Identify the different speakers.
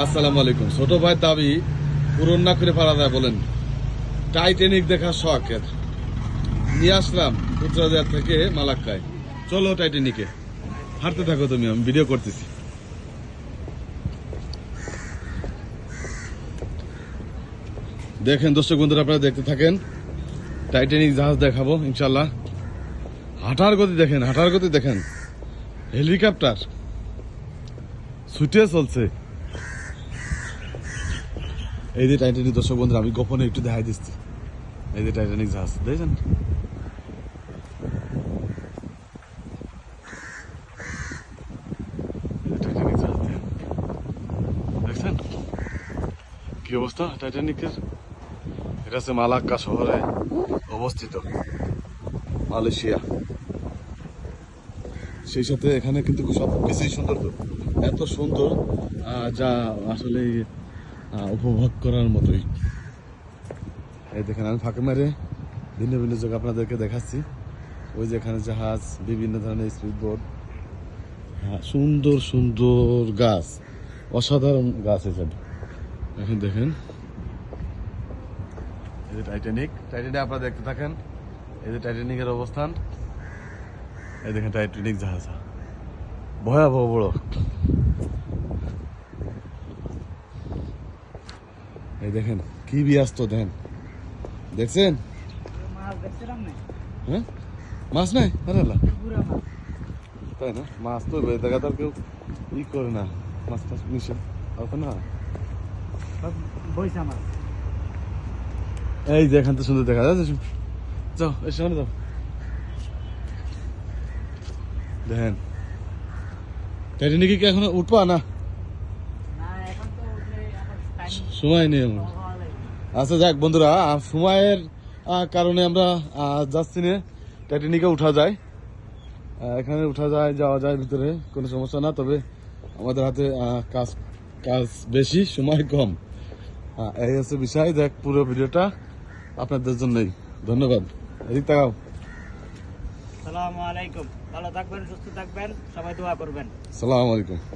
Speaker 1: আসসালামু আলাইকুম। ছোট ভাই দাবি পূরণ না করে পারা যায় বলেন। টাইটানিক দেখার শখের নিয়ে আসলাম পুত্রাজার থেকে মালাক্কায়। চলো টাইটানিকে, হাঁটতে থাকো তুমি, আমি ভিডিও করতেছি। দেখেন দর্শক বন্ধুরা, আপনারা দেখতে থাকেন। টাইটানিক জাহাজ দেখাবো ইনশাল্লাহ। হাঁটার গতি দেখেন, হাঁটার গতি দেখেন। হেলিকপ্টার ছুটে চলছে। এই যে টাইটানিক দর্শক বন্ধুরা, আমি গোপনে একটু দেখাই দিচ্ছি। এই যে টাইটানিক জাহাজ দেখছেন। টাইটানিক জাহাজ দেখছেন কি অবস্থা টাইটানিকের। এটা হচ্ছে মালাক্কা শহরে অবস্থিত, মালয়েশিয়া। সেই সাথে এখানে কিন্তু সব কিছুই সুন্দর, তো এত সুন্দর যা আসলে উপভোগ করার মতোই। এই দেখেন, আমি ফাঁকে মারে ভিন্ন ভিন্ন জায়গা আপনাদেরকে দেখাচ্ছি। ওই যে এখানে জাহাজ, বিভিন্ন ধরনের স্পিড বোট, সুন্দর সুন্দর গাছ, অসাধারণ গাছ এসব। এখন দেখেন এই যে টাইটানিক আপনারা দেখতে থাকেন। এই যে টাইটানিকের অবস্থান। এই দেখেন টাইটানিক জাহাজ, ভয়াবহ বড়। এই দেখেন কি ব্যস্ত দেন, দেখছেন? হ্যাঁ, মাছ নাই? আরে আল্লাহ, তাই না? মাছ তো দেখা তো কেউ ই করে না, মাছ টাছ মিশে না। এই যে এখান তো সুন্দর দেখা যাচ্ছে। যাও এই সামনে যাও, দেখেন টাইটানিকে কি এখন উঠবা না? সময় নেই আমার। আচ্ছা যাক বন্ধুরা, সময়ের কারণে আমরা যাচ্ছি না। টাইটানিকে উঠা যায়, এখানে উঠা যায়, যাওয়া যায় ভিতরে, কোনো সমস্যা না। তবে আমাদের হাতে কাজ কাজ বেশি, সময় কম। এই হচ্ছে বিষয়। দেখ পুরো ভিডিওটা আপনাদের জন্যই। ধন্যবাদ। এদিক তাকাও।
Speaker 2: আসসালামু আলাইকুম। ভালো থাকবেন, সুস্থ থাকবেন, সবাই দোয়া করবেন।
Speaker 1: আসসালামু আলাইকুম।